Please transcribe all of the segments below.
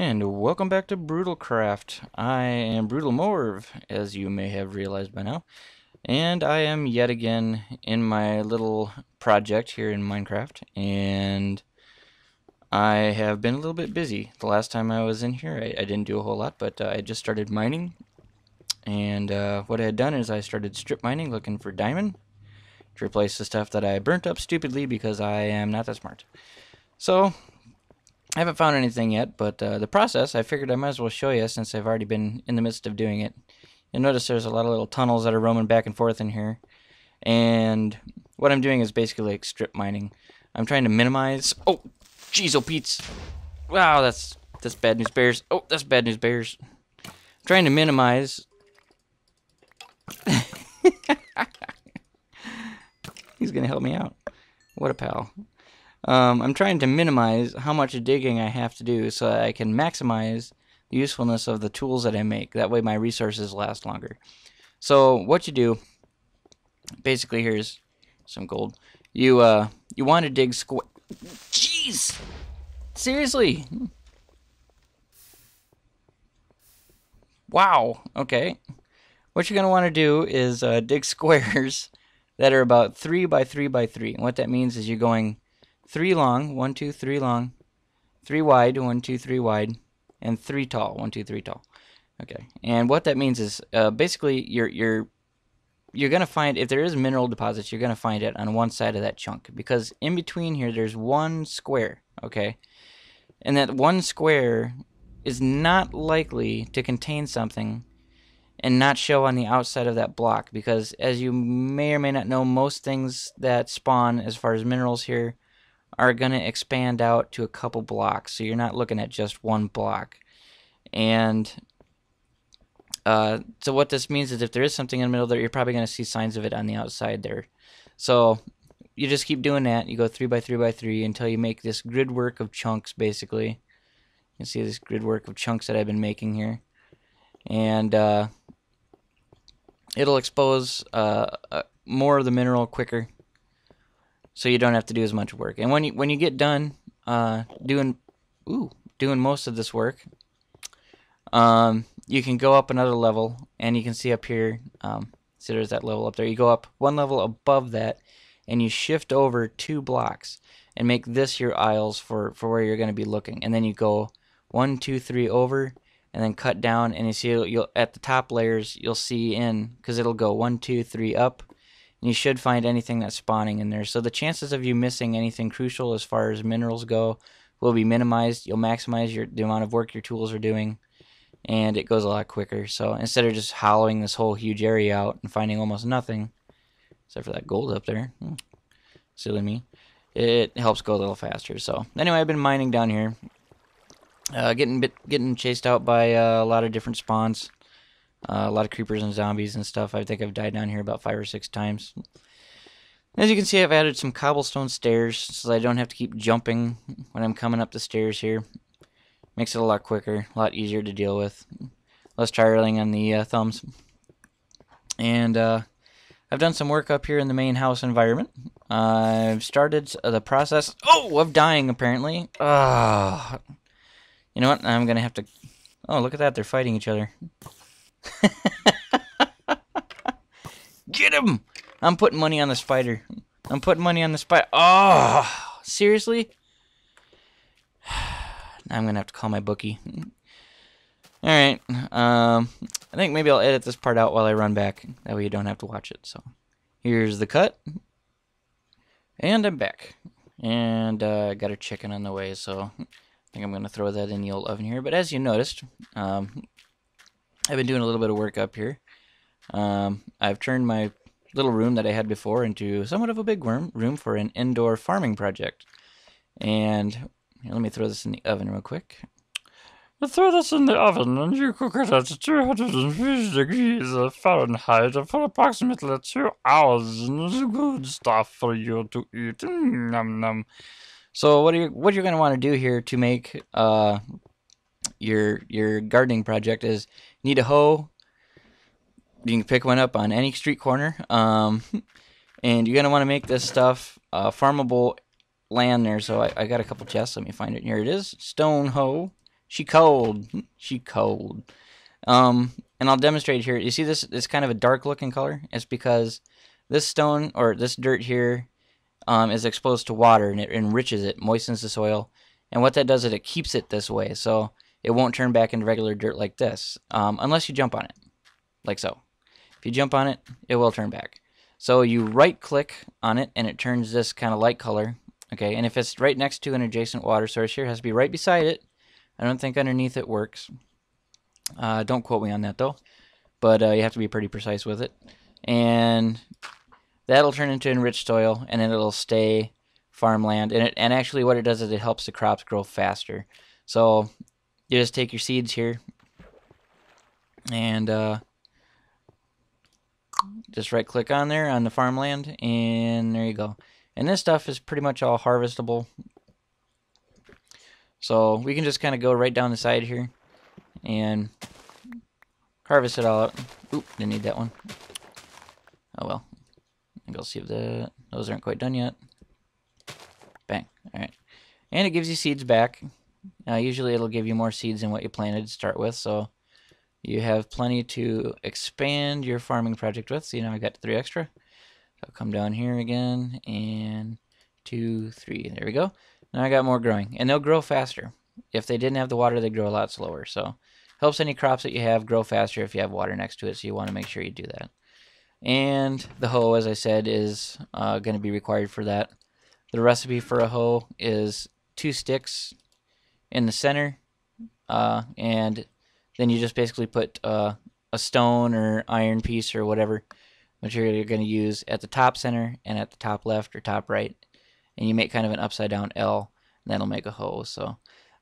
And welcome back to Brutalcraft. I am Brutal Morv, as you may have realized by now. And I am yet again in my little project here in Minecraft. And I have been a little bit busy. The last time I was in here, I didn't do a whole lot, but I just started mining. And what I had done is I started strip mining, looking for diamond, to replace the stuff that I burnt up stupidly because I am not that smart. So I haven't found anything yet, but the process, I figured I might as well show you since I've already been in the midst of doing it. You'll notice there's a lot of little tunnels that are roaming back and forth in here. And what I'm doing is basically like strip mining. I'm trying to minimize... Oh, jeez, oh Pete's. Wow, that's bad news bears. Oh, that's bad news bears. I'm trying to minimize... He's going to help me out. What a pal. I'm trying to minimize how much digging I have to do so that I can maximize the usefulness of the tools that I make. That way my resources last longer. So what you do, basically, here's some gold. You want to dig square. Jeez! Seriously? Wow, okay. What you're going to want to do is dig squares that are about 3 by 3 by 3. And what that means is you're going 3 long, 1, 2, 3 long, 3 wide, 1, 2, 3 wide, and 3 tall, 1, 2, 3 tall. Okay, and what that means is basically you're gonna find, if there is mineral deposits, you're gonna find it on one side of that chunk, because in between here there's one square. Okay, and that one square is not likely to contain something and not show on the outside of that block, because as you may or may not know, most things that spawn as far as minerals here are going to expand out to a couple blocks, so you're not looking at just one block. And so what this means is if there is something in the middle there, you're probably going to see signs of it on the outside there. So you just keep doing that. You go 3 by 3 by 3 until you make this grid work of chunks, basically. You can see this grid work of chunks that I've been making here. And it'll expose more of the mineral quicker, so you don't have to do as much work. And when you get done doing most of this work, you can go up another level, and you can see up here, see there's that level up there. You go up one level above that, and you shift over 2 blocks and make this your aisles for where you're going to be looking. And then you go 1, 2, 3 over, and then cut down, and you see you'll at the top layers you'll see in, because it'll go 1, 2, 3 up. And you should find anything that's spawning in there. So the chances of you missing anything crucial as far as minerals go will be minimized. You'll maximize the amount of work your tools are doing, and it goes a lot quicker. So instead of just hollowing this whole huge area out and finding almost nothing, except for that gold up there, silly me, it helps go a little faster. So anyway, I've been mining down here, getting chased out by a lot of different spawns. A lot of creepers and zombies and stuff. I think I've died down here about 5 or 6 times. As you can see, I've added some cobblestone stairs so I don't have to keep jumping when I'm coming up the stairs here. Makes it a lot quicker, a lot easier to deal with. Less tiring on the thumbs. And I've done some work up here in the main house environment. I've started the process of dying, apparently. You know what? I'm going to have to... Oh, look at that. They're fighting each other. Get him! I'm putting money on the spider. I'm putting money on the spider. Oh, seriously? Now I'm gonna have to call my bookie. Alright, I think maybe I'll edit this part out while I run back. That way you don't have to watch it. So, here's the cut. And I'm back. And I got a chicken on the way, so I think I'm gonna throw that in the old oven here. But as you noticed, I've been doing a little bit of work up here. I've turned my little room that I had before into somewhat of a big room for an indoor farming project. And here, let me throw this in the oven real quick. You throw this in the oven and you cook it at 250 degrees Fahrenheit for approximately 2 hours. And it's good stuff for you to eat. Nom nom. So what you're going to want to do here to make your gardening project is you need a hoe. You can pick one up on any street corner, and you're going to want to make this stuff farmable land there. So I got a couple chests. Let me find it. Here it is. Stone hoe. She cold. She cold. And I'll demonstrate here. You see this? It's kind of a dark looking color. It's because this stone or this dirt here is exposed to water and it enriches it, moistens the soil. And what that does is it keeps it this way, so it won't turn back into regular dirt like this, unless you jump on it, like so. If you jump on it, it will turn back. So you right click on it and it turns this kind of light color. Okay, and if it's right next to an adjacent water source here, it has to be right beside it. I don't think underneath it works. Don't quote me on that though, but you have to be pretty precise with it. And that'll turn into enriched soil, and then it'll stay farmland. And actually what it does is it helps the crops grow faster. So you just take your seeds here and just right click on there on the farmland, and there you go. And this stuff is pretty much all harvestable. So we can just kind of go right down the side here and harvest it all out. Oop, didn't need that one. Oh well. I think I'll see if those aren't quite done yet. Bang. Alright. And it gives you seeds back. Usually it'll give you more seeds than what you planted to start with, so you have plenty to expand your farming project with. So, I got 3 extra. I'll come down here again, and 2, 3. There we go. Now I got more growing, and they'll grow faster. If they didn't have the water, they'd grow a lot slower. So helps any crops that you have grow faster if you have water next to it, so you want to make sure you do that. And the hoe, as I said, is going to be required for that. The recipe for a hoe is 2 sticks in the center, and then you just basically put a stone or iron piece or whatever material you're going to use at the top center and at the top left or top right, and you make kind of an upside down L, and that'll make a hoe. So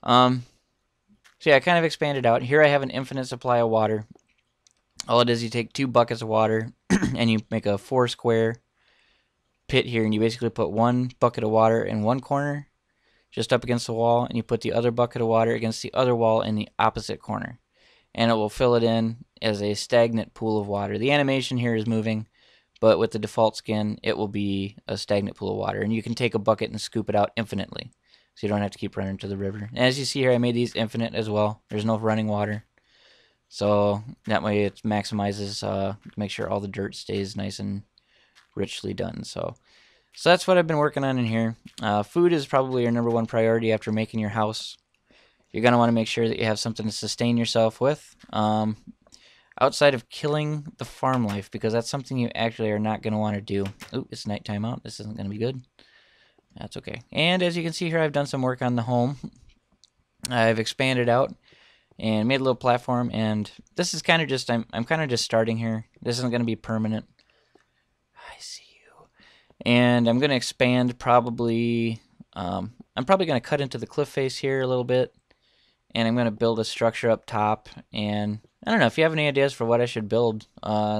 yeah, I kind of expanded out. Here I have an infinite supply of water. All it is, you take 2 buckets of water and you make a 4 square pit here, and you basically put 1 bucket of water in one corner just up against the wall, and you put the other bucket of water against the other wall in the opposite corner, and it will fill it in as a stagnant pool of water. The animation here is moving, but with the default skin it will be a stagnant pool of water, and you can take a bucket and scoop it out infinitely, so you don't have to keep running to the river. And as you see here, I made these infinite as well. There's no running water, so that way it maximizes, make sure all the dirt stays nice and richly done. So that's what I've been working on in here. Food is probably your #1 priority after making your house. You're going to want to make sure that you have something to sustain yourself with, outside of killing the farm life, because that's something you actually are not going to want to do. Ooh, it's nighttime out. This isn't going to be good. That's okay. And as you can see here, I've done some work on the home. I've expanded out and made a little platform, and this is kind of just, I'm kind of just starting here. This isn't going to be permanent. I see you. And I'm going to expand probably, I'm probably going to cut into the cliff face here a little bit, and I'm going to build a structure up top. And I don't know, if you have any ideas for what I should build,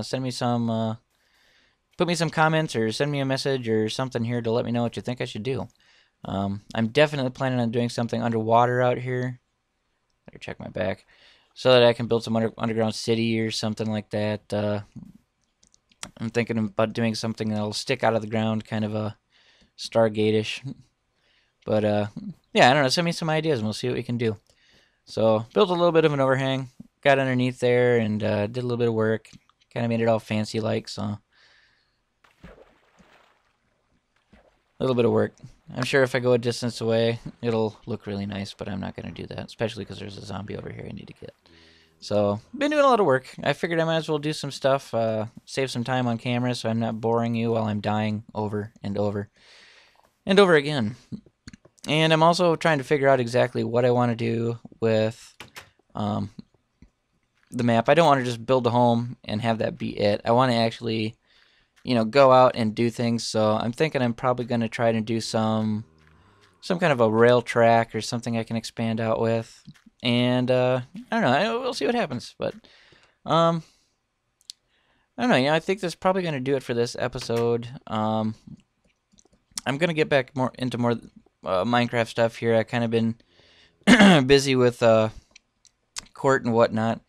send me some, put me some comments or send me a message or something here to let me know what you think I should do. I'm definitely planning on doing something underwater out here. Better check my back, so that I can build some underground city or something like that. I'm thinking about doing something that'll stick out of the ground, kind of a Stargate-ish. But yeah, I don't know, send me some ideas and we'll see what we can do. So built a little bit of an overhang, got underneath there, and did a little bit of work. Kind of made it all fancy-like, so a little bit of work. I'm sure if I go a distance away, it'll look really nice, but I'm not going to do that, especially because there's a zombie over here I need to get. So, been doing a lot of work. I figured I might as well do some stuff, save some time on camera so I'm not boring you while I'm dying over and over and over again. And I'm also trying to figure out exactly what I want to do with the map. I don't want to just build a home and have that be it. I want to actually, go out and do things. So I'm thinking I'm probably going to try to do some kind of a rail track or something I can expand out with. And I don't know. We'll see what happens. But I don't know. I think that's probably going to do it for this episode. I'm going to get back into more Minecraft stuff here. I kind of been busy with court and whatnot.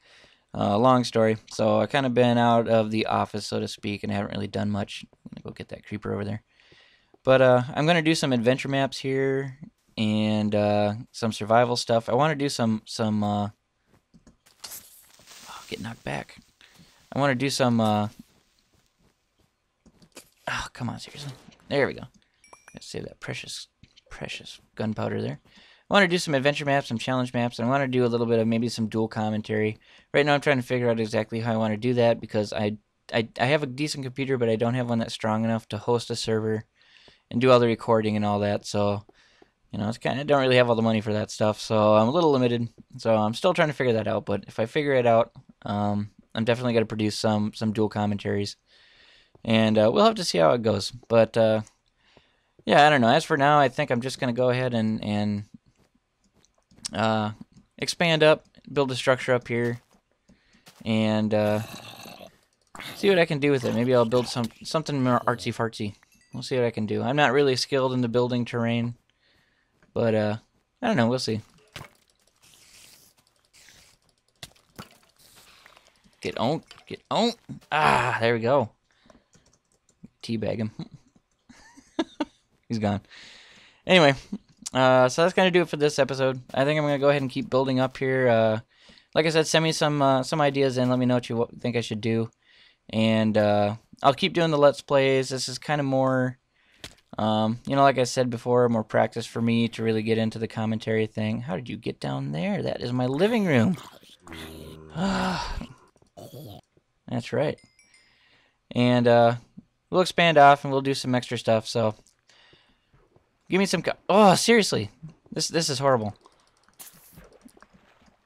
Long story. So I kind of been out of the office, so to speak, and haven't really done much. I'm going to go get that creeper over there. But I'm going to do some adventure maps here and some survival stuff. I want to do some get knocked back. I want to do some oh, come on, seriously. There we go. Let's save that precious gunpowder there. I want to do some adventure maps, some challenge maps, and I want to do a little bit of maybe some dual commentary. Right now I'm trying to figure out exactly how I want to do that because I have a decent computer, but I don't have one that's strong enough to host a server and do all the recording and all that. So, you know, it's kind of don't really have all the money for that stuff. So I'm a little limited. So I'm still trying to figure that out. But if I figure it out, I'm definitely going to produce some dual commentaries, and we'll have to see how it goes. But yeah, I don't know. As for now, I think I'm just going to go ahead and expand up, build a structure up here, and see what I can do with it. Maybe I'll build something more artsy-fartsy. We'll see what I can do. I'm not really skilled in the building terrain, but I don't know. We'll see. Get on, get on. Ah, there we go. Teabag him. He's gone. Anyway, so that's gonna do it for this episode. I think I'm gonna go ahead and keep building up here. Like I said, send me some ideas and let me know what you think I should do. And I'll keep doing the Let's Plays. This is kind of more, you know, like I said before, more practice for me to really get into the commentary thing. How did you get down there? That is my living room. That's right. And we'll expand off and we'll do some extra stuff. So give me some. Oh, seriously, this is horrible.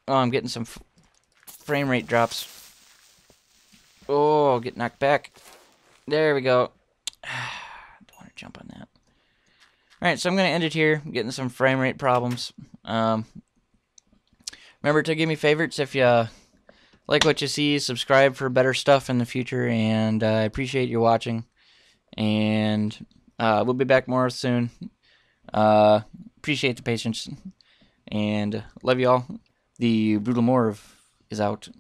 Oh, I'm getting some frame rate drops. Oh, get knocked back. There we go. Don't want to jump on that. Alright, so I'm going to end it here. I'm getting some frame rate problems. Remember to give me favorites if you like what you see. Subscribe for better stuff in the future. And I appreciate you watching. And we'll be back more soon. Appreciate the patience. And love you all. The Brutal Morv is out.